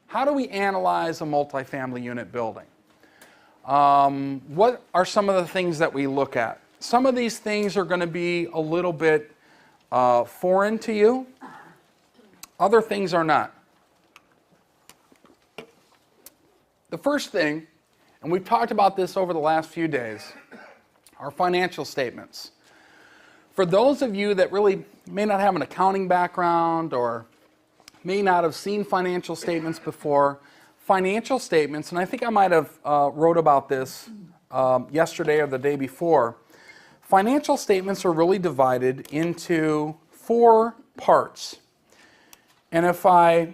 How do we analyze a multifamily unit building? What are some of the things that we look at? Some of these things are going to be a little bit foreign to you. Other things are not. The first thing, and we've talked about this over the last few days, are financial statements. For those of you that really may not have an accounting background or may not have seen financial statements before, financial statements, and I think I might have wrote about this yesterday or the day before, financial statements are really divided into 4 parts. And if I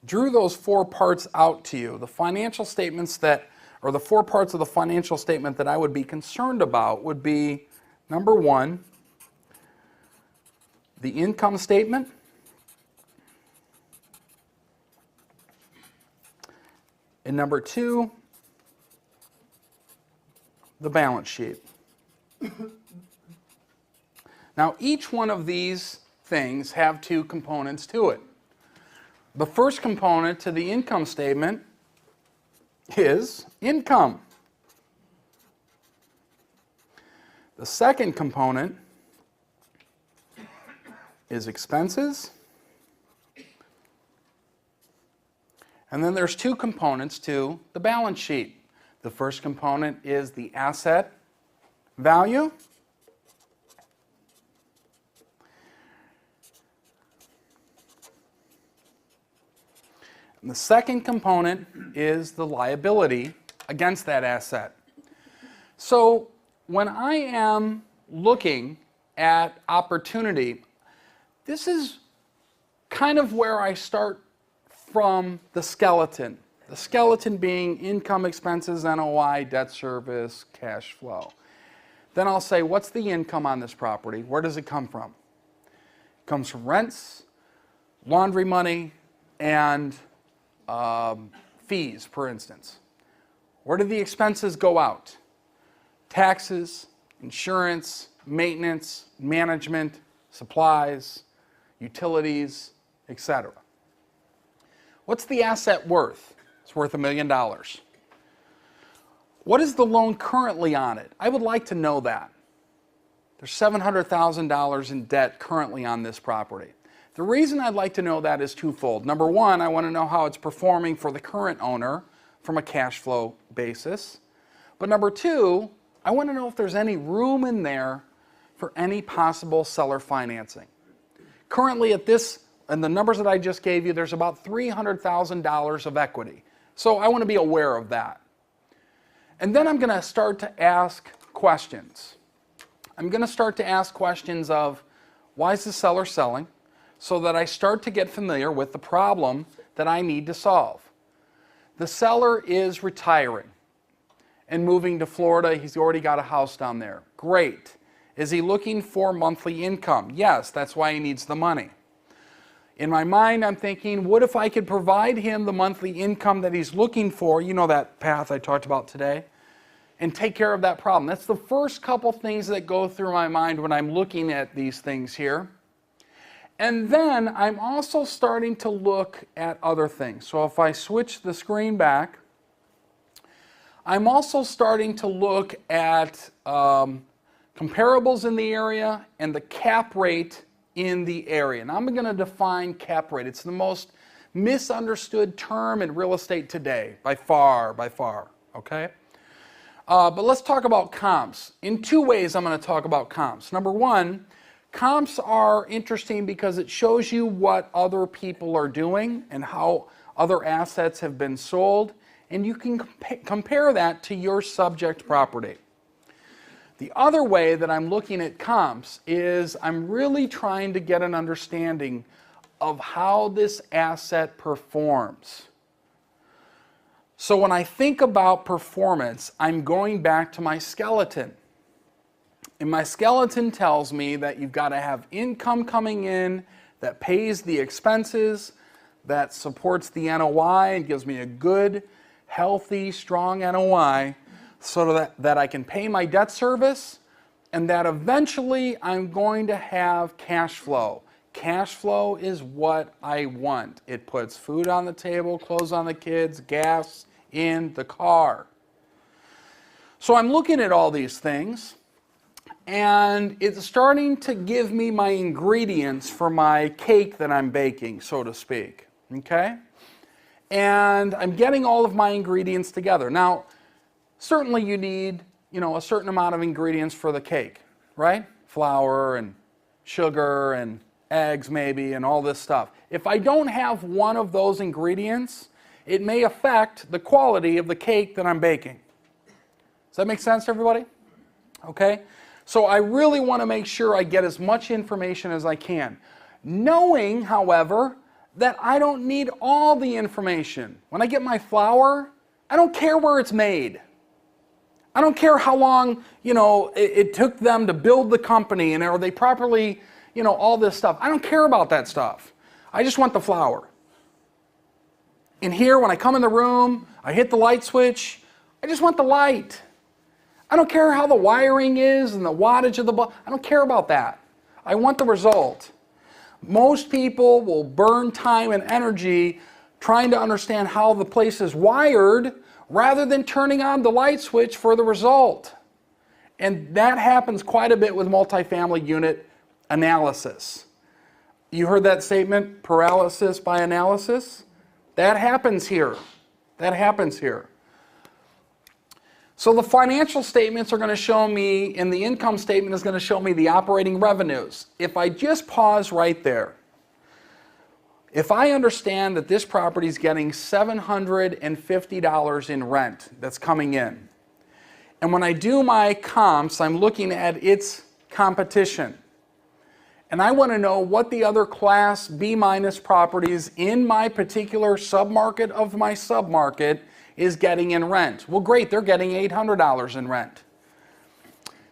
drew those 4 parts out to you, the financial statements that, or the 4 parts of the financial statement that I would be concerned about would be, number 1, the income statement, and number 2, the balance sheet. Now, each one of these things have 2 components to it. The first component to the income statement is income. The second component is expenses. And then there's 2 components to the balance sheet. The first component is the asset value. And the second component is the liability against that asset. So when I am looking at opportunity, this is kind of where I start from the skeleton. The skeleton being income, expenses, NOI, debt service, cash flow. Then I'll say, what's the income on this property? Where does it come from? It comes from rents, laundry money, and fees, for instance. Where do the expenses go out? Taxes, insurance, maintenance, management, supplies, utilities, etc. What's the asset worth? It's worth $1 million. What is the loan currently on it? I would like to know that. There's $700,000 in debt currently on this property. The reason I'd like to know that is twofold. Number 1, I want to know how it's performing for the current owner from a cash flow basis. But number 2, I want to know if there's any room in there for any possible seller financing. Currently at this, and the numbers that I just gave you, there's about $300,000 of equity. So I want to be aware of that. And then I'm going to start to ask questions. I'm going to start to ask questions of, why is the seller selling? So that I start to get familiar with the problem that I need to solve. The seller is retiring and moving to Florida. He's already got a house down there. Great. Is he looking for monthly income? Yes, that's why he needs the money. In my mind, I'm thinking, what if I could provide him the monthly income that he's looking for, you know, that path I talked about today, and take care of that problem? That's the first couple things that go through my mind when I'm looking at these things here. And then I'm also starting to look at other things. So if I switch the screen back, I'm also starting to look at comparables in the area and the cap rate in the area. And I'm going to define cap rate. It's the most misunderstood term in real estate today, by far, okay? But let's talk about comps. In 2 ways I'm going to talk about comps. Number 1, comps are interesting because it shows you what other people are doing and how other assets have been sold, and you can compare that to your subject property. The other way that I'm looking at comps is I'm really trying to get an understanding of how this asset performs. So when I think about performance, I'm going back to my skeleton. And my skeleton tells me that you've got to have income coming in that pays the expenses, that supports the NOI and gives me a good, healthy, strong NOI so that I can pay my debt service, and that eventually I'm going to have cash flow. Cash flow is what I want. It puts food on the table, clothes on the kids, gas in the car. So I'm looking at all these things, and it's starting to give me my ingredients for my cake that I'm baking, so to speak. Okay? And I'm getting all of my ingredients together. Now, certainly you need, a certain amount of ingredients for the cake, right? Flour and sugar and eggs maybe and all this stuff. If I don't have one of those ingredients, it may affect the quality of the cake that I'm baking. Does that make sense to everybody? Okay? So I really want to make sure I get as much information as I can. Knowing, however, that I don't need all the information. When I get my flour, I don't care where it's made. I don't care how long, it took them to build the company and are they properly, all this stuff. I don't care about that stuff. I just want the flour. In here, when I come in the room, I hit the light switch, I just want the light. I don't care how the wiring is and the wattage of the bulb. I don't care about that. I want the result. Most people will burn time and energy trying to understand how the place is wired rather than turning on the light switch for the result. And that happens quite a bit with multifamily unit analysis. You heard that statement, paralysis by analysis? That happens here. That happens here. So the financial statements are going to show me, and the income statement is going to show me the operating revenues. If I just pause right there, if I understand that this property is getting $750 in rent that's coming in, and when I do my comps, I'm looking at its competition, and I want to know what the other Class B- properties in my particular submarket of my submarket is getting in rent. Well, great, they're getting $800 in rent.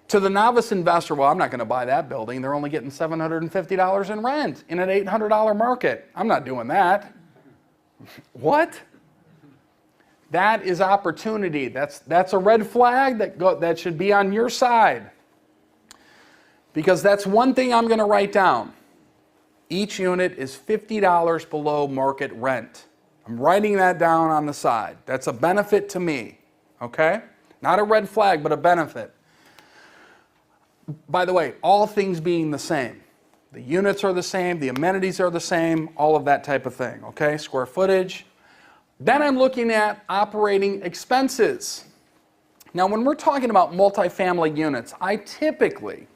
To the novice investor, well, I'm not going to buy that building. They're only getting $750 in rent in an $800 market. I'm not doing that. What? That is opportunity. That's a red flag that should be on your side. Because that's one thing I'm going to write down. Each unit is $50 below market rent. I'm writing that down on the side. That's a benefit to me, okay? Not a red flag, but a benefit. By the way, all things being the same. The units are the same, the amenities are the same, all of that type of thing, okay? Square footage. Then I'm looking at operating expenses. Now, when we're talking about multifamily units, I typically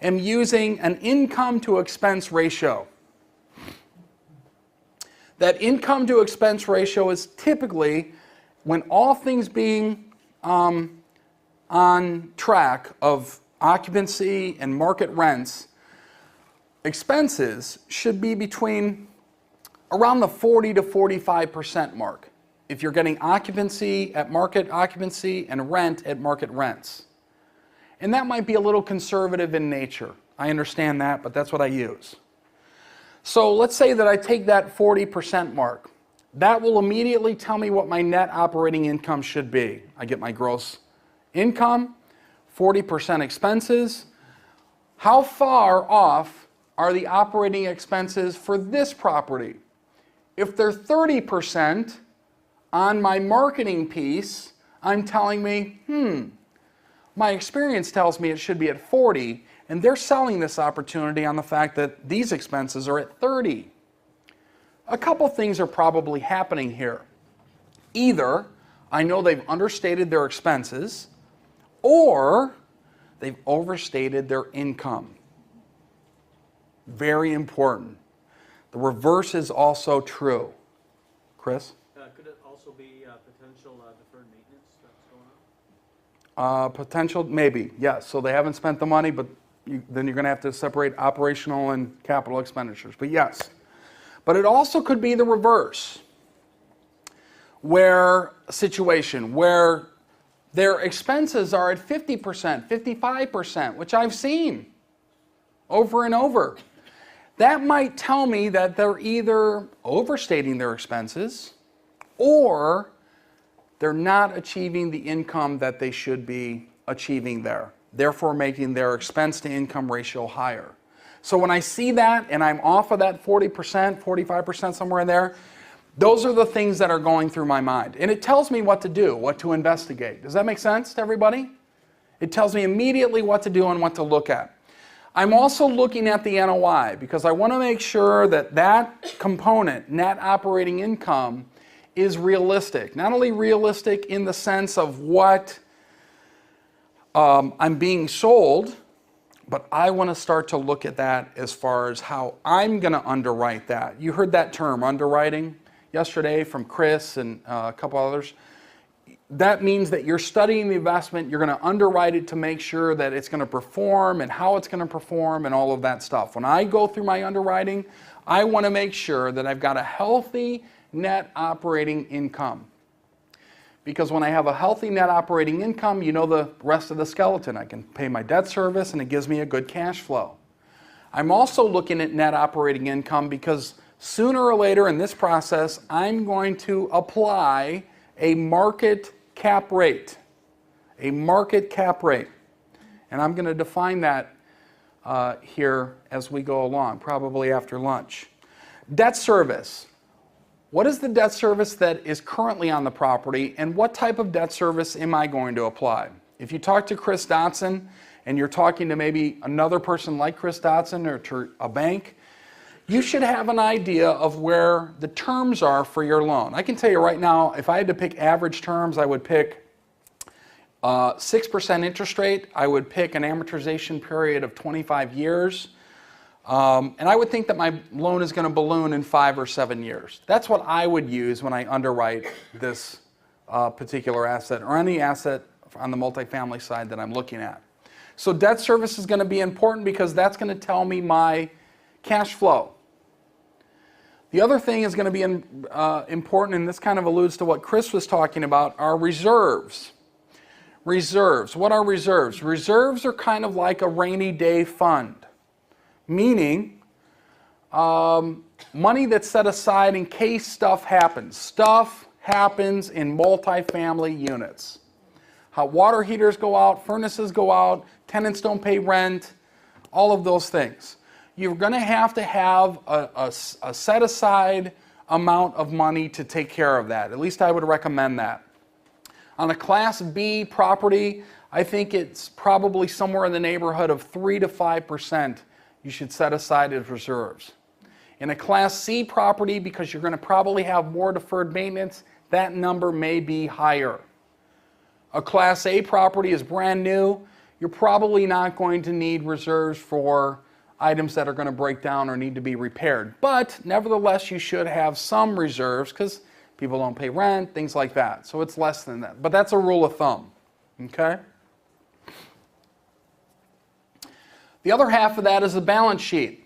am using an income to expense ratio. That income to expense ratio is typically, when all things being on track of occupancy and market rents, expenses should be between around the 40 to 45% mark if you're getting occupancy at market occupancy and rent at market rents. And that might be a little conservative in nature. I understand that, but that's what I use. So let's say that I take that 40% mark. That will immediately tell me what my net operating income should be. I get my gross income, 40% expenses. How far off are the operating expenses for this property? If they're 30% on my marketing piece, I'm telling me, my experience tells me it should be at 40, and they're selling this opportunity on the fact that these expenses are at 30. A couple things are probably happening here. Either I know they've understated their expenses, or they've overstated their income. Very important. The reverse is also true. Chris? Could it also be potential deferred maintenance that's going on? Potential, maybe, yes. So they haven't spent the money, but then you're going to have to separate operational and capital expenditures. But yes. But it also could be the reverse, where a situation where their expenses are at 50%, 55%, which I've seen over and over. That might tell me that they're either overstating their expenses or they're not achieving the income that they should be achieving there, therefore making their expense to income ratio higher. So when I see that and I'm off of that 40%, 45%, somewhere in there, those are the things that are going through my mind. And it tells me what to do, what to investigate. Does that make sense to everybody? It tells me immediately what to do and what to look at. I'm also looking at the NOI because I want to make sure that that component, net operating income, is realistic. Not only realistic in the sense of what I'm being sold, but I want to start to look at that as far as how I'm going to underwrite that. You heard that term, underwriting, yesterday from Chris and a couple others. That means that you're studying the investment, you're going to underwrite it to make sure that it's going to perform and how it's going to perform and all of that stuff. When I go through my underwriting, I want to make sure that I've got a healthy net operating income. Because when I have a healthy net operating income, you know the rest of the skeleton. I can pay my debt service and it gives me a good cash flow. I'm also looking at net operating income because sooner or later in this process, I'm going to apply a market cap rate. A market cap rate. And I'm going to define that here as we go along, probably after lunch. Debt service. What is the debt service that is currently on the property, and what type of debt service am I going to apply? If you talk to Chris Dotson, and you're talking to maybe another person like Chris Dotson or to a bank, you should have an idea of where the terms are for your loan. I can tell you right now, if I had to pick average terms, I would pick 6% interest rate. I would pick an amortization period of 25 years. And I would think that my loan is going to balloon in 5 or 7 years. That's what I would use when I underwrite this particular asset or any asset on the multifamily side that I'm looking at. So debt service is going to be important because that's going to tell me my cash flow. The other thing is going to be important, and this kind of alludes to what Chris was talking about, are reserves. Reserves. What are reserves? Reserves are kind of like a rainy day fund. Meaning, money that's set aside in case stuff happens. Stuff happens in multifamily units. Hot water heaters go out, furnaces go out, tenants don't pay rent, all of those things. You're going to have a set aside amount of money to take care of that. At least I would recommend that. On a Class B property, I think it's probably somewhere in the neighborhood of 3 to 5% you should set aside as reserves. In a Class C property, because you're going to probably have more deferred maintenance, that number may be higher. A Class A property is brand new. You're probably not going to need reserves for items that are going to break down or need to be repaired. But nevertheless, you should have some reserves because people don't pay rent, things like that. So it's less than that. But that's a rule of thumb. Okay? The other half of that is the balance sheet.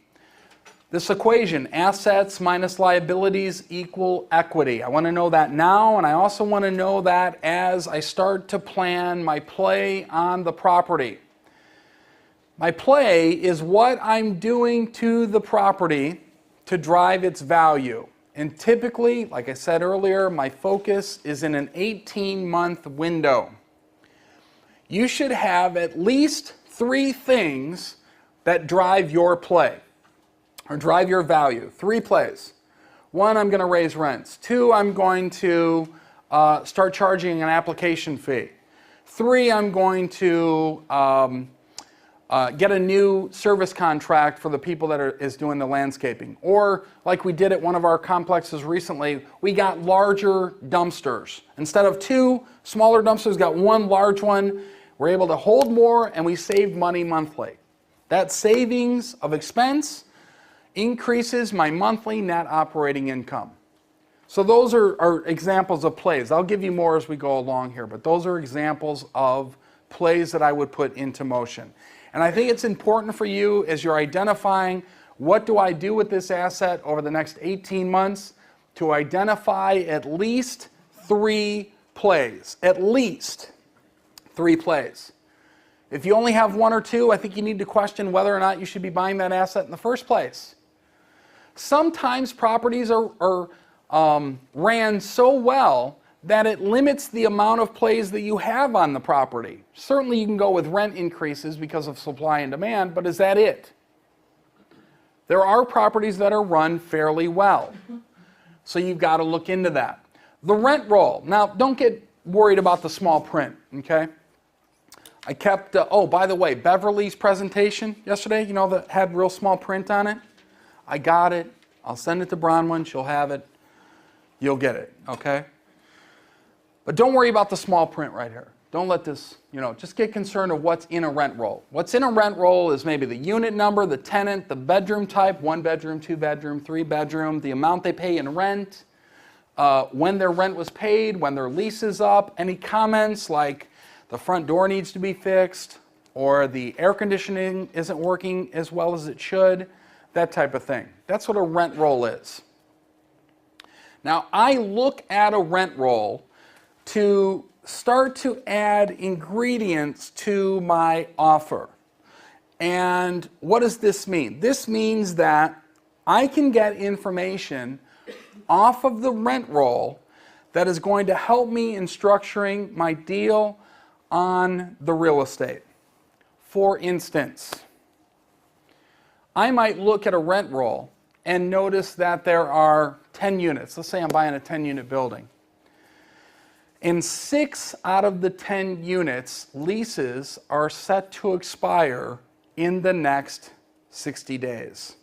This equation, assets minus liabilities equal equity. I want to know that now, and I also want to know that as I start to plan my play on the property. My play is what I'm doing to the property to drive its value. And typically, like I said earlier, my focus is in an 18-month window. You should have at least 3 things that drive your play or drive your value. 3 plays. 1, I'm going to raise rents. 2, I'm going to start charging an application fee. 3, I'm going to get a new service contract for the people that is doing the landscaping. Or like we did at one of our complexes recently, we got larger dumpsters. Instead of 2 smaller dumpsters, got 1 large one. We're able to hold more and we save money monthly. That savings of expense increases my monthly net operating income. So those are examples of plays. I'll give you more as we go along here, but those are examples of plays that I would put into motion. And I think it's important for you as you're identifying what do I do with this asset over the next 18 months to identify at least 3 plays. At least 3 plays. If you only have 1 or 2, I think you need to question whether or not you should be buying that asset in the first place. Sometimes properties are ran so well that it limits the amount of plays that you have on the property. Certainly you can go with rent increases because of supply and demand, but is that it? There are properties that are run fairly well. So you've got to look into that. The rent roll. Now, don't get worried about the small print, okay? I kept, oh, by the way, Beverly's presentation yesterday, you know, that had real small print on it? I got it. I'll send it to Bronwyn. She'll have it. You'll get it, okay? But don't worry about the small print right here. Don't let this, you know, just get concerned of what's in a rent roll. What's in a rent roll is maybe the unit number, the tenant, the bedroom type, 1 bedroom, 2 bedroom, 3 bedroom, the amount they pay in rent, when their rent was paid, when their lease is up, any comments like the front door needs to be fixed or the air conditioning isn't working as well as it should, that type of thing. That's what a rent roll is. Now, I look at a rent roll to start to add ingredients to my offer. And what does this mean? This means that I can get information off of the rent roll that is going to help me in structuring my deal on the real estate. For instance, I might look at a rent roll and notice that there are 10 units. Let's say I'm buying a 10-unit building. In 6 out of the 10 units, leases are set to expire in the next 60 days.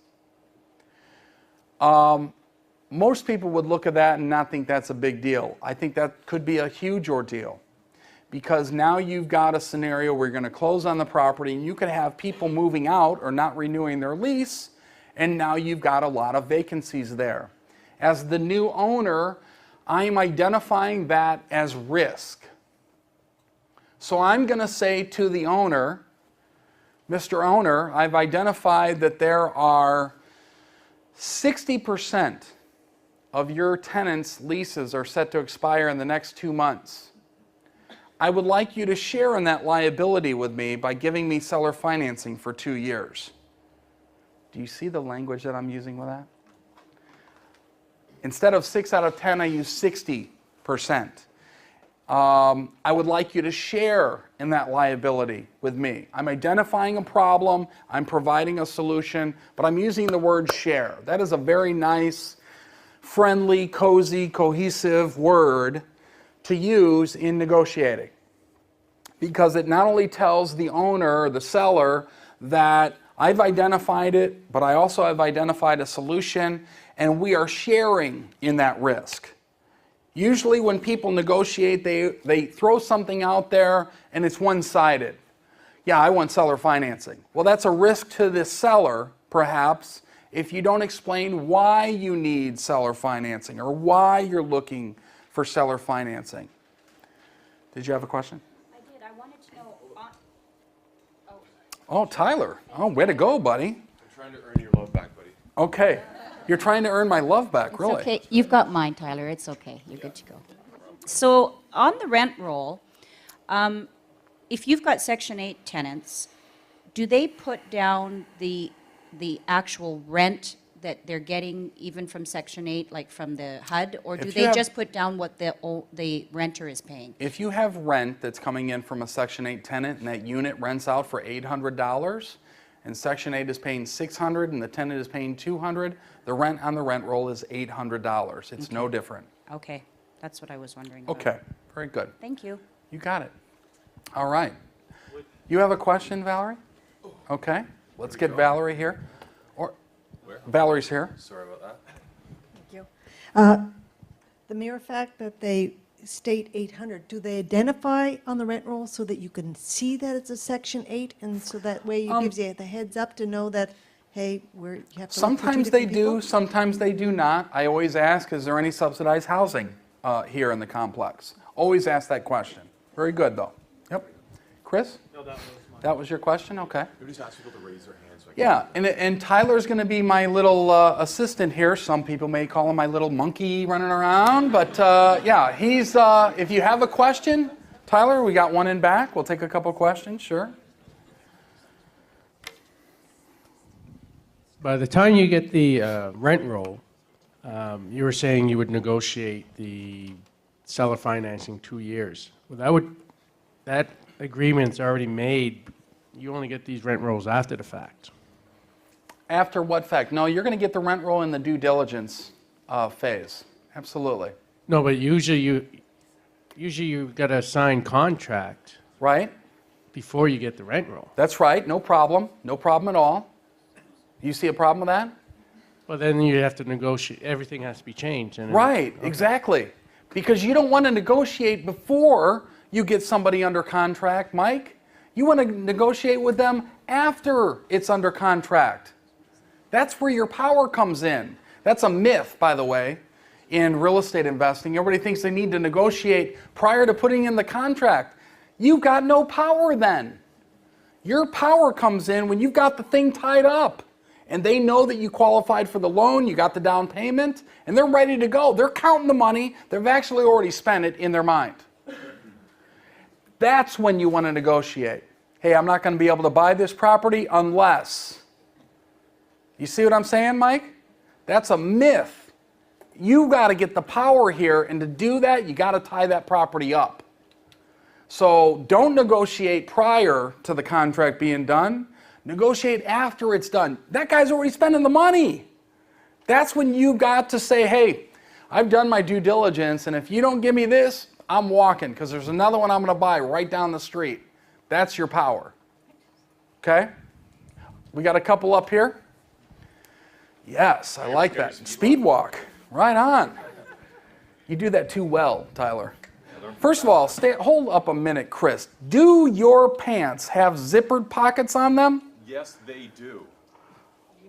Most people would look at that and not think that's a big deal. I think that could be a huge ordeal because now you've got a scenario where you're going to close on the property and you could have people moving out or not renewing their lease, and now you've got a lot of vacancies there. As the new owner, I'm identifying that as risk. So I'm going to say to the owner, Mr. Owner, I've identified that there are 60% of your tenants' leases are set to expire in the next 2 months. I would like you to share in that liability with me by giving me seller financing for 2 years. Do you see the language that I'm using with that? Instead of 6 out of 10, I use 60%. I would like you to share in that liability with me. I'm identifying a problem, I'm providing a solution, but I'm using the word share. That is a very nice, friendly, cozy, cohesive word to use in negotiating. Because it not only tells the owner or the seller that I've identified it, but I also have identified a solution, and we are sharing in that risk. Usually when people negotiate, they throw something out there and it's one-sided. Yeah, I want seller financing. Well, that's a risk to the seller, perhaps, if you don't explain why you need seller financing or why you're looking for seller financing. Did you have a question? I did. I wanted to know. Oh, Tyler. Oh, way to go, buddy. I'm trying to earn your love back, buddy. Okay. You're trying to earn my love back, really? It's okay. You've got mine, Tyler. It's okay. You're good to go. So on the rent roll, if you've got Section 8 tenants, do they put down the actual rent that they're getting even from Section 8, like from the HUD, or do they just put down what the renter is paying? If you have rent that's coming in from a Section 8 tenant and that unit rents out for $800 and Section 8 is paying $600 and the tenant is paying $200, the rent on the rent roll is $800. It's no different. Okay, that's what I was wondering about. Okay, very good. Thank you. You got it. All right. You have a question, Valerie? Okay, let's get Valerie here. Or Valerie's here. Sorry about that. Thank you. The mere fact that they state 800, do they identify on the rent roll so that you can see that it's a Section 8, and so that way it gives you the heads up to know that, hey, you have to look for two Sometimes they different do, people? sometimes they do not. I always ask, is there any subsidized housing here in the complex? Always ask that question. Very good, though. Yep. Chris? No, that was my. That was your question? Okay. We just ask people to raise their hands. So I can Yeah, and Tyler's going to be my little assistant here. Some people may call him my little monkey running around, but yeah, he's. If you have a question, Tyler, we got one in back. We'll take a couple questions. Sure. By the time you get the rent roll, you were saying you would negotiate the seller financing 2 years. Well, that agreement's already made. You only get these rent rolls after the fact. After what fact? No, you're going to get the rent roll in the due diligence phase. Absolutely. No, but usually you've got to sign contract Right? before you get the rent roll. That's right. No problem. No problem at all. You see a problem with that? Well, then you have to negotiate. Everything has to be changed. And Right, okay. exactly. Because you don't want to negotiate before you get somebody under contract, Mike. You want to negotiate with them after it's under contract. That's where your power comes in. That's a myth, by the way, in real estate investing. Everybody thinks they need to negotiate prior to putting in the contract. You've got no power then. Your power comes in when you've got the thing tied up. And they know that you qualified for the loan, you got the down payment, and they're ready to go. They're counting the money. They've actually already spent it in their mind. That's when you want to negotiate. Hey, I'm not going to be able to buy this property unless. You see what I'm saying, Mike? That's a myth. You got to get the power here, and to do that, you got to tie that property up. So don't negotiate prior to the contract being done. Negotiate after it's done. That guy's already spending the money. That's when you got to say, hey, I've done my due diligence, and if you don't give me this, I'm walking, because there's another one I'm going to buy right down the street. That's your power. Okay? We got a couple up here. Yes, I like that. Speed walk. Right on. You do that too well, Tyler. First of all, hold up a minute, Chris. Do your pants have zippered pockets on them? Yes, they do.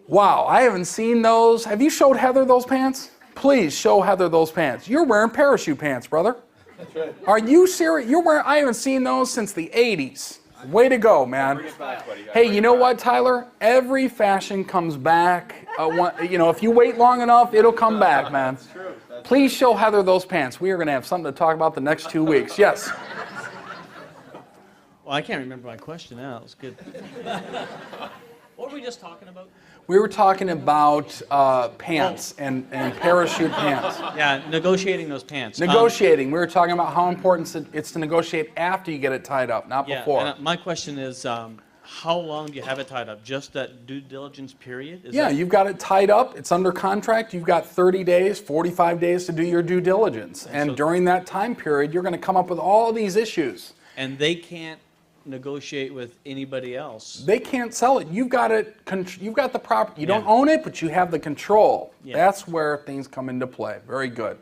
Wow, I haven't seen those. Have you showed Heather those pants? Please show Heather those pants. You're wearing parachute pants, brother. That's right. Are you serious? I haven't seen those since the 80s. Way to go, man. Bring it back, buddy. Hey, you know what, Tyler? Every fashion comes back. If you wait long enough, it'll come back, man. That's true. Please show Heather those pants. We are going to have something to talk about the next 2 weeks. Yes. Well, I can't remember my question now. It was good. What were we just talking about? We were talking about pants and parachute pants. Yeah, negotiating those pants. Negotiating. We were talking about how important it's to negotiate after you get it tied up, not Yeah, before. and my question is, how long do you have it tied up? Just that due diligence period? Is Yeah, that- you've got it tied up. It's under contract. You've got 30 days, 45 days to do your due diligence. And so- during that time period, you're going to come up with all these issues. And they can't negotiate with anybody else. They can't sell it. You've got it. You've got the property. You don't Yeah. own it, but you have the control. Yeah. That's where things come into play. Very good.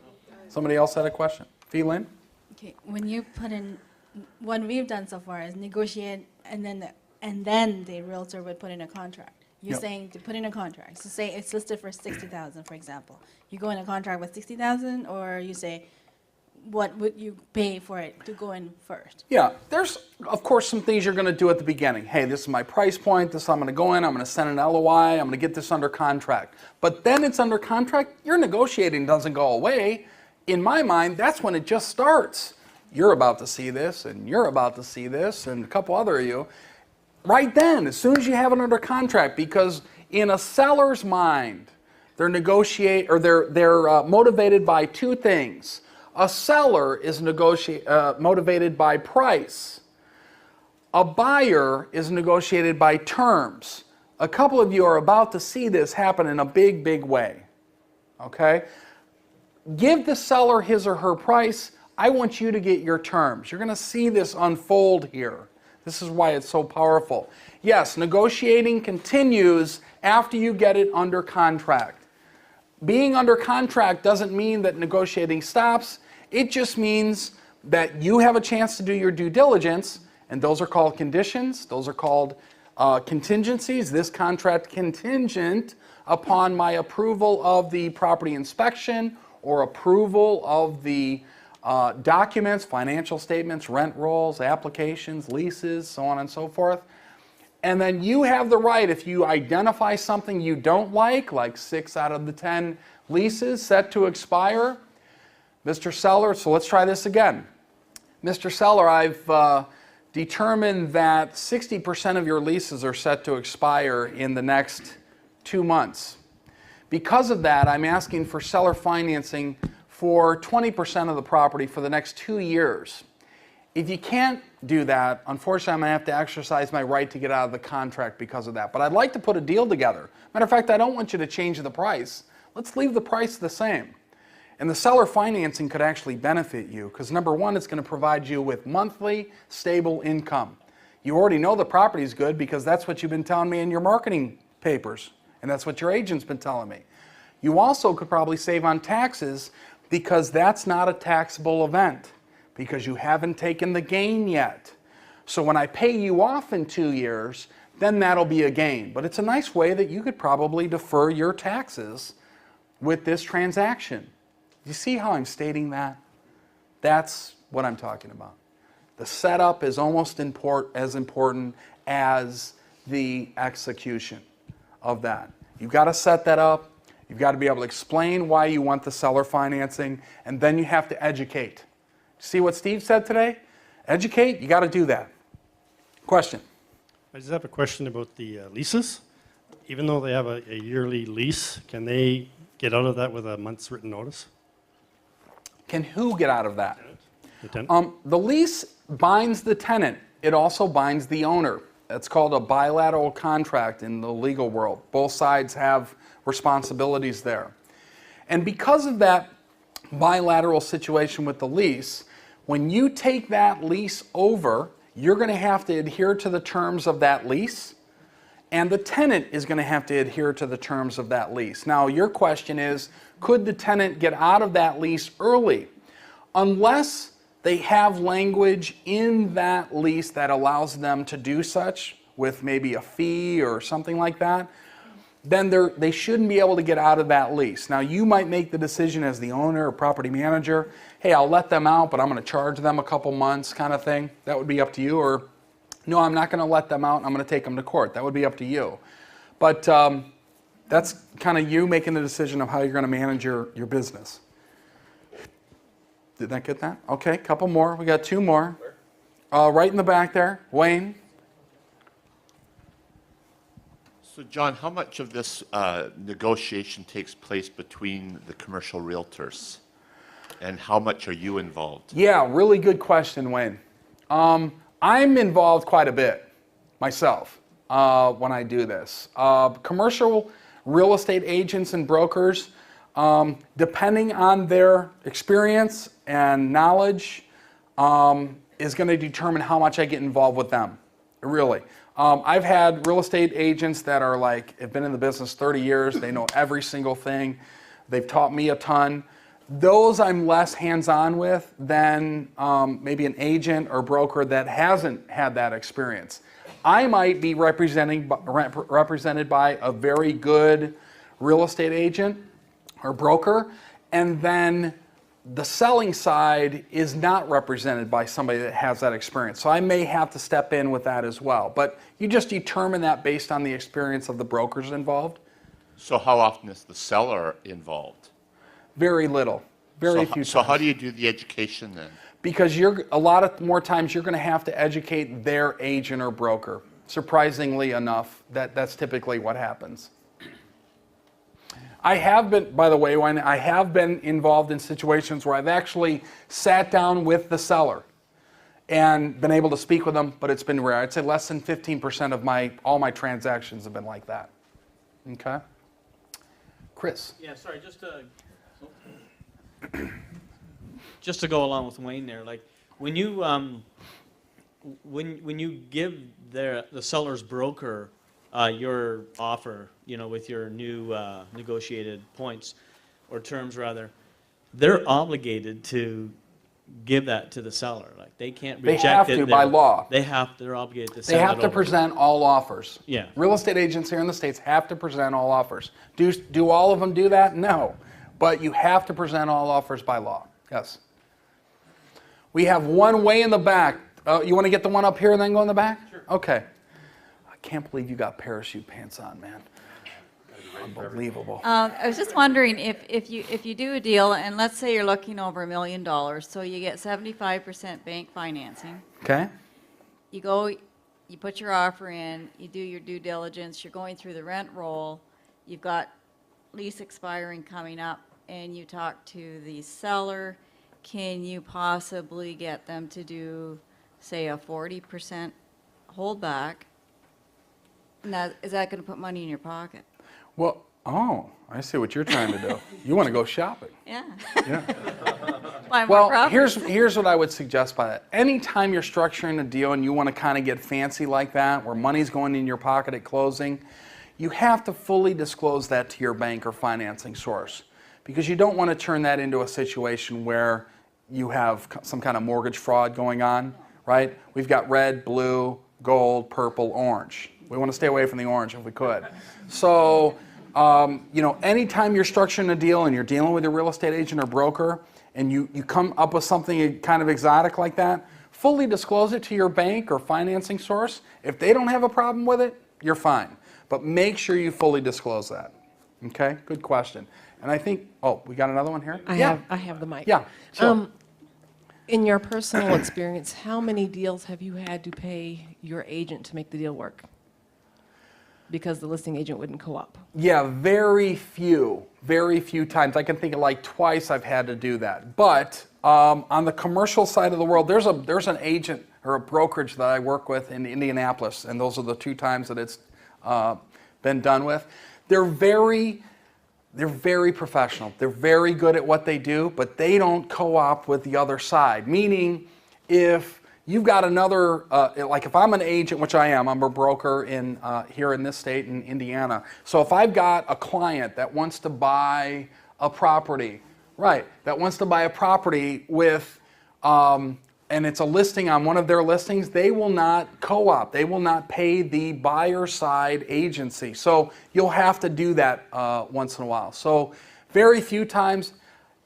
Somebody else had a question. Phelan? Okay, when you put in, what we've done so far is negotiate, and then the realtor would put in a contract. You're Yep. saying to put in a contract. So say it's listed for 60,000, for example. You go in a contract with 60,000, or you say, what would you pay for it to go in first? Yeah, there's, of course, some things you're going to do at the beginning. Hey, this is my price point. This I'm going to go in. I'm going to send an LOI. I'm going to get this under contract. But then it's under contract. Your negotiating doesn't go away. In my mind, that's when it just starts. You're about to see this, and you're about to see this, and a couple other of you. Right then, as soon as you have it under contract, because in a seller's mind, they're motivated by two things. A seller is motivated by price. A buyer is negotiated by terms. A couple of you are about to see this happen in a big, big way. Okay? Give the seller his or her price. I want you to get your terms. You're going to see this unfold here. This is why it's so powerful. Yes, negotiating continues after you get it under contract. Being under contract doesn't mean that negotiating stops. It just means that you have a chance to do your due diligence, and those are called conditions. Those are called contingencies. This contract contingent upon my approval of the property inspection or approval of the documents, financial statements, rent rolls, applications, leases, so on and so forth. And then you have the right, if you identify something you don't like 6 out of the 10 leases set to expire, Mr. Seller, so let's try this again. Mr. Seller, I've determined that 60% of your leases are set to expire in the next 2 months. Because of that, I'm asking for seller financing for 20% of the property for the next 2 years. If you can't do that, unfortunately, I'm going to have to exercise my right to get out of the contract because of that. But I'd like to put a deal together. Matter of fact, I don't want you to change the price. Let's leave the price the same. And the seller financing could actually benefit you because number one, it's going to provide you with monthly stable income. You already know the property's good because that's what you've been telling me in your marketing papers, and that's what your agent's been telling me. You also could probably save on taxes because that's not a taxable event because you haven't taken the gain yet. So when I pay you off in 2 years, then that'll be a gain. But it's a nice way that you could probably defer your taxes with this transaction. You see how I'm stating that? That's what I'm talking about. The setup is almost as important as the execution of that. You've got to set that up. You've got to be able to explain why you want the seller financing, and then you have to educate. See what Steve said today? Educate, you got to do that. Question? I just have a question about the leases. Even though they have a yearly lease, can they get out of that with a month's written notice? Can who get out of that? The tenant? The lease binds the tenant. It also binds the owner. It's called a bilateral contract in the legal world. Both sides have responsibilities there. And because of that bilateral situation with the lease, when you take that lease over, you're going to have to adhere to the terms of that lease, and the tenant is going to have to adhere to the terms of that lease. Now, your question is, could the tenant get out of that lease early? Unless they have language in that lease that allows them to do such with maybe a fee or something like that, then they shouldn't be able to get out of that lease. Now, you might make the decision as the owner or property manager, hey, I'll let them out, but I'm going to charge them a couple months kind of thing. That would be up to you. Or, no, I'm not going to let them out. I'm going to take them to court. That would be up to you. But that's kind of you making the decision of how you're going to manage your business. Did that get that? Okay, couple more. We got 2 more. Right in the back there, Wayne. So John, how much of this negotiation takes place between the commercial realtors? And how much are you involved? Yeah, really good question, Wayne. I'm involved quite a bit myself when I do this. Commercial real estate agents and brokers, depending on their experience and knowledge, is going to determine how much I get involved with them, really. I've had real estate agents that are have been in the business 30 years, they know every single thing, they've taught me a ton. Those I'm less hands-on with than maybe an agent or broker that hasn't had that experience. I might be represented by a very good real estate agent or broker, and then the selling side is not represented by somebody that has that experience. So I may have to step in with that as well. But you just determine that based on the experience of the brokers involved. So how often is the seller involved? Very little. Very few times. So how do you do the education then? Because a lot of more times you're going to have to educate their agent or broker. Surprisingly enough, that's typically what happens. I have been, by the way, I have been involved in situations where I've actually sat down with the seller and been able to speak with them, but it's been rare. I'd say less than 15% of all my transactions have been like that. Okay? Chris. Yeah, sorry, just to go along with Wayne there, like when you when you give the seller's broker your offer, with your new negotiated points or terms rather, they're obligated to give that to the seller. Like they can't reject it. They have to by law. They're obligated to send They have it to over. present all offers. Yeah. Real estate agents here in the States have to present all offers. Do all of them do that? No. But you have to present all offers by law. Yes. We have one way in the back. You want to get the one up here and then go in the back? Sure. Okay. I can't believe you got parachute pants on, man. Unbelievable. I was just wondering if you do a deal, and let's say you're looking over $1 million, so you get 75% bank financing. Okay. You go, you put your offer in, you do your due diligence, you're going through the rent roll, you've got lease expiring coming up, and you talk to the seller, can you possibly get them to do, say, a 40% holdback? Now, is that going to put money in your pocket? Well, oh, I see what you're trying to do. You want to go shopping. Yeah. Yeah. Buy more Well, properties. here's what I would suggest by that. Anytime you're structuring a deal and you want to kind of get fancy like that, where money's going in your pocket at closing, you have to fully disclose that to your bank or financing source, because you don't want to turn that into a situation where you have some kind of mortgage fraud going on, right? We've got red, blue, gold, purple, orange. We want to stay away from the orange if we could. So, anytime you're structuring a deal and you're dealing with a real estate agent or broker, and you come up with something kind of exotic like that, fully disclose it to your bank or financing source. If they don't have a problem with it, you're fine. But make sure you fully disclose that. Okay, good question. And I think, we got another one here? I have the mic. Yeah, sure. In your personal experience, how many deals have you had to pay your agent to make the deal work? Because the listing agent wouldn't co-op. Yeah, very few times. I can think of like twice I've had to do that. But on the commercial side of the world, there's an agent or a brokerage that I work with in Indianapolis, and those are the 2 times that it's been done with. They're very professional. They're very good at what they do, but they don't co-op with the other side. Meaning, if you've got another, like if I'm an agent, which I am, I'm a broker here in this state in Indiana. So if I've got a client that wants to buy a property, right, with, and it's a listing on one of their listings, they will not co-op. They will not pay the buyer side agency. So you'll have to do that once in a while. So very few times.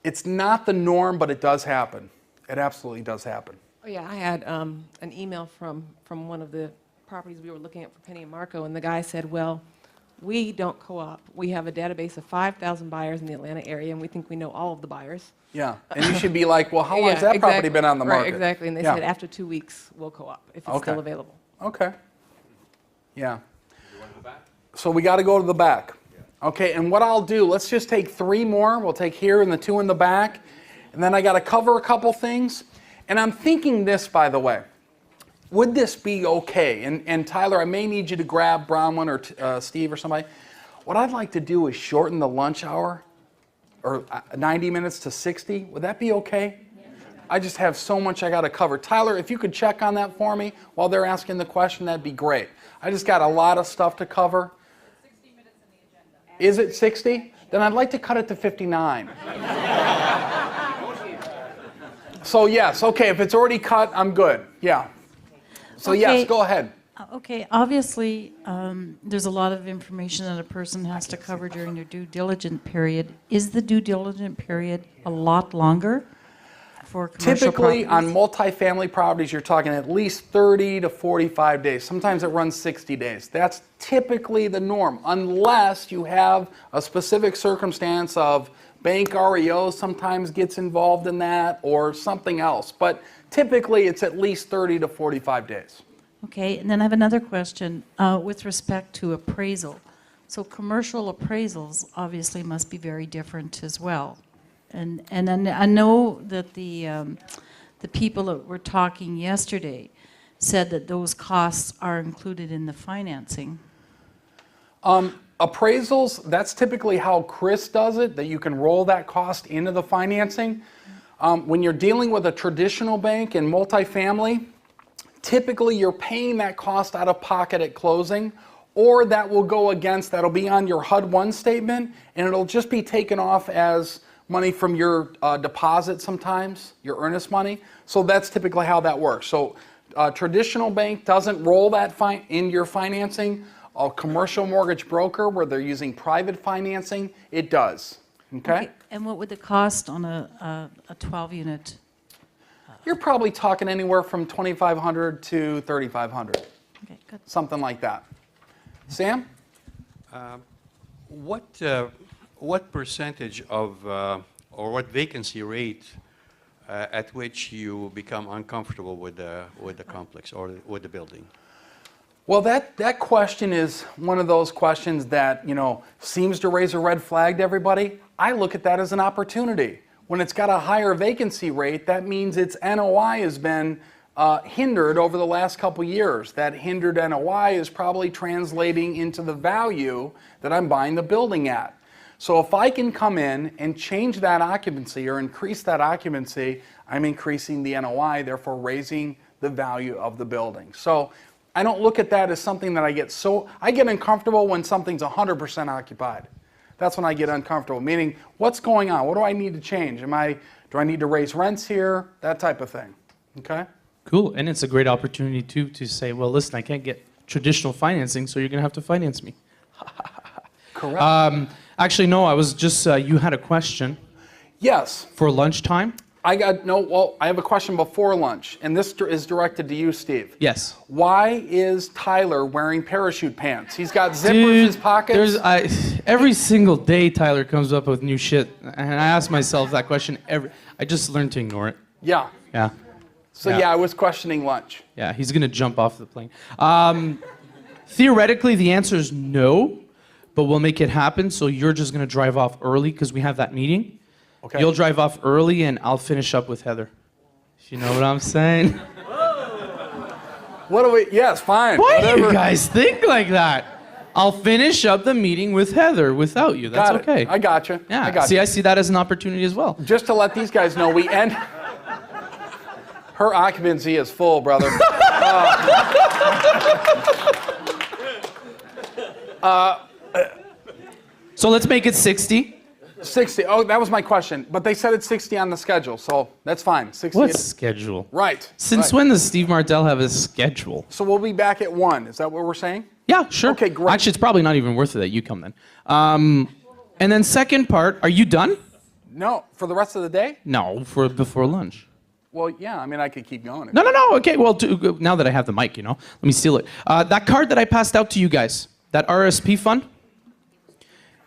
It's not the norm, but it does happen. It absolutely does happen. Oh, yeah, I had an email from one of the properties we were looking at for Penny and Marco, and the guy said, well, we don't co-op. We have a database of 5,000 buyers in the Atlanta area, and we think we know all of the buyers. Yeah, and you should be like, well, how long has that property been on the market? Right, exactly, and they said after 2 weeks, we'll co-op, if it's still available. Okay. Yeah. So we got to go to the back. Okay, and what I'll do, let's just take 3 more. We'll take here and the 2 in the back, and then I got to cover a couple things. And I'm thinking this, by the way. Would this be okay? And Tyler, I may need you to grab Bronwyn or Steve or somebody. What I'd like to do is shorten the lunch hour, or 90 minutes to 60. Would that be okay? I just have so much I got to cover. Tyler, if you could check on that for me while they're asking the question, that'd be great. I just got a lot of stuff to cover. 60 minutes in the agenda. Is it 60? Then I'd like to cut it to 59. So yes, okay, if it's already cut, I'm good. Yeah. So yes, go ahead. Okay, obviously, there's a lot of information that a person has to cover during their due diligence period. Is the due diligence period a lot longer for commercial Typically, properties? on multifamily properties, you're talking at least 30 to 45 days. Sometimes it runs 60 days. That's typically the norm, unless you have a specific circumstance of bank REO sometimes gets involved in that, or something else. But typically, it's at least 30 to 45 days. Okay, and then I have another question with respect to appraisal. So commercial appraisals obviously must be very different as well. And I know that the people that were talking yesterday said that those costs are included in the financing. Appraisals, that's typically how Chris does it, that you can roll that cost into the financing. When you're dealing with a traditional bank in multifamily, typically you're paying that cost out of pocket at closing, or that will go against, that'll be on your HUD-1 statement, and it'll just be taken off as money from your deposit sometimes, your earnest money. So that's typically how that works. So a traditional bank doesn't roll that in your financing. A commercial mortgage broker, where they're using private financing, it does. Okay? And what would the cost on a 12-unit? You're probably talking anywhere from $2,500 to $3,500. Okay, good. Something like that. Sam? What percentage of, or what vacancy rate at which you become uncomfortable with the complex or with the building? Well, that question is one of those questions that, seems to raise a red flag to everybody. I look at that as an opportunity. When it's got a higher vacancy rate, that means its NOI has been hindered over the last couple years. That hindered NOI is probably translating into the value that I'm buying the building at. So if I can come in and change that occupancy or increase that occupancy, I'm increasing the NOI, therefore raising the value of the building. So I don't look at that as something that I get uncomfortable when something's 100% occupied. That's when I get uncomfortable, meaning what's going on? What do I need to change? Do I need to raise rents here? That type of thing, okay? Cool, and it's a great opportunity too to say, well, listen, I can't get traditional financing, so you're going to have to finance me. Correct. Actually, no, I was just, you had a question. Yes. For lunchtime? I have a question before lunch, and this is directed to you, Steve. Yes. Why is Tyler wearing parachute pants? He's got zippers in his pockets. Every single day Tyler comes up with new shit, and I ask myself that question I just learned to ignore it. Yeah. Yeah. So yeah, I was questioning lunch. Yeah, he's gonna jump off the plane. Theoretically, the answer is no, but we'll make it happen. So you're just gonna drive off early because we have that meeting. Okay. You'll drive off early, and I'll finish up with Heather. You know what I'm saying? What do we? Yes, fine. Why whatever. do you guys think like that? I'll finish up the meeting with Heather without you. That's Got it. okay. I got you. Yeah. I got See, you. I see that as an opportunity as well. Just to let these guys know, we end. Her occupancy is full, brother. So let's make it 60. 60. Oh, that was my question. But they said it's 60 on the schedule, so that's fine. 60. What schedule? Right. Since when does Steve Martell have a schedule? So we'll be back at 1. Is that what we're saying? Yeah, sure. Okay, great. Actually, it's probably not even worth it that you come then. And then second part, are you done? No, for the rest of the day? No, for before lunch. Well, yeah, I mean, I could keep going. No. Okay, well, now that I have the mic, let me steal it. That card that I passed out to you guys, that RSP fund,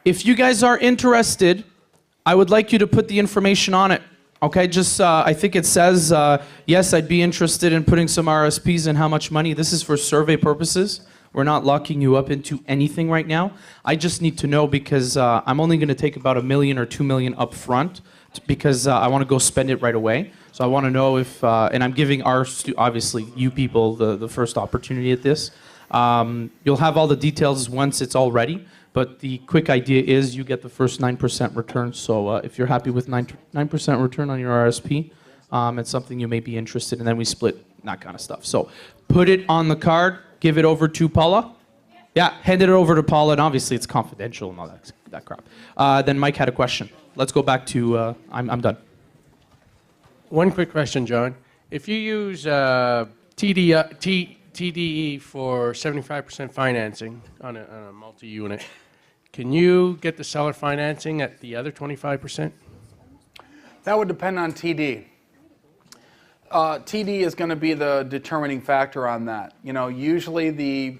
if you guys are interested, I would like you to put the information on it. Okay, just, I think it says, yes, I'd be interested in putting some RSPs and how much money. This is for survey purposes. We're not locking you up into anything right now. I just need to know because I'm only going to take about $1 million or $2 million up front because I want to go spend it right away. So I want to know if, and I'm giving obviously you people the first opportunity at this. You'll have all the details once it's all ready, but the quick idea is you get the first 9% return. So if you're happy with 9% return on your RSP, it's something you may be interested in, and then we split that kind of stuff. So put it on the card, give it over to Paula. Yeah, hand it over to Paula, and obviously it's confidential and all that crap. Then Mike had a question. Let's go back to, I'm done. One quick question, John. If you use TDE for 75% financing on a multi-unit, can you get the seller financing at the other 25%? That would depend on TD. TD is going to be the determining factor on that. Usually the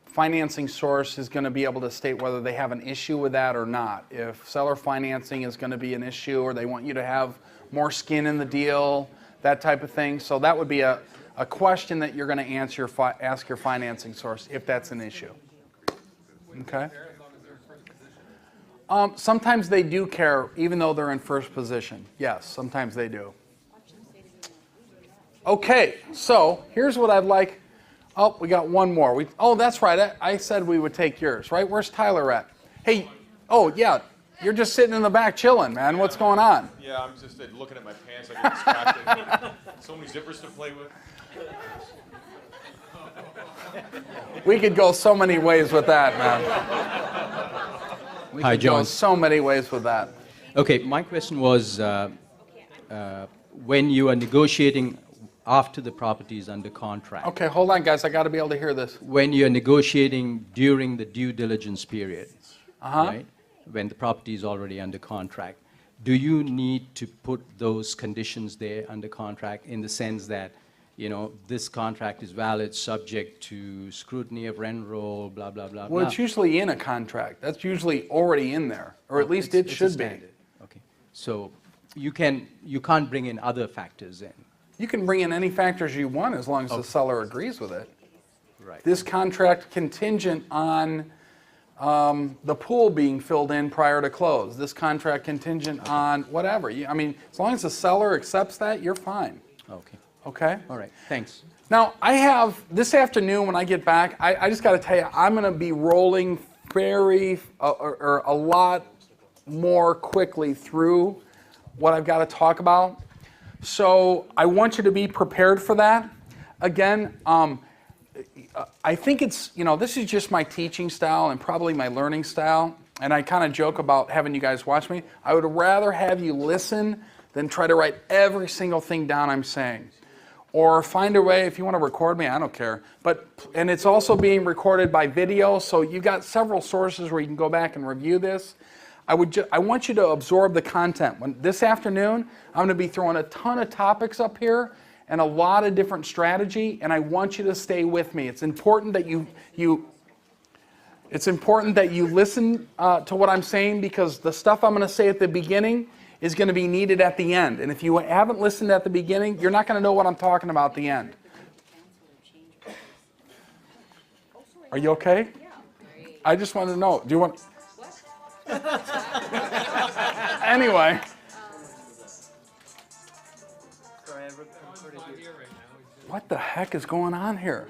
financing source is going to be able to state whether they have an issue with that or not. If seller financing is going to be an issue or they want you to have more skin in the deal, that type of thing. So that would be a question that you're going to ask your financing source if that's an issue. Okay? Sometimes they do care even though they're in first position. Yes, sometimes they do. Okay, so here's what I'd like. Oh, we got one more. That's right. I said we would take yours, right? Where's Tyler at? Hey, yeah, you're just sitting in the back chilling, man. What's going on? Yeah, I'm just looking at my pants. I get distracted. So many zippers to play with. We could go so many ways with that, man. Hi, John. Go so many ways with that. Okay, my question was, when you are negotiating after the property is under contract. Okay, hold on, guys. I got to be able to hear this. When you're negotiating during the due diligence period, right? When the property is already under contract, do you need to put those conditions there under contract in the sense that, this contract is valid subject to scrutiny of rent roll, blah, blah, blah, Well, it's usually in a contract. That's usually already in there, or at least it should be. Okay, so you can't bring in other factors in. You can bring in any factors you want as long as the seller agrees with it. Right. This contract contingent on the pool being filled in prior to close. This contract contingent on whatever. I mean, as long as the seller accepts that, you're fine. Okay. Okay? All right. Thanks. Now, I have, this afternoon when I get back, I just got to tell you, I'm going to be rolling a lot more quickly through what I've got to talk about. So I want you to be prepared for that. Again, I think it's, this is just my teaching style and probably my learning style. And I kind of joke about having you guys watch me. I would rather have you listen than try to write every single thing down I'm saying. Or find a way, if you want to record me, I don't care. And it's also being recorded by video, so you've got several sources where you can go back and review this. I want you to absorb the content. This afternoon, I'm going to be throwing a ton of topics up here and a lot of different strategy, and I want you to stay with me. It's important that you listen to what I'm saying, because the stuff I'm going to say at the beginning is going to be needed at the end. And if you haven't listened at the beginning, you're not going to know what I'm talking about at the end. Are you okay? I just want to know. Do you want... Anyway. What the heck is going on here?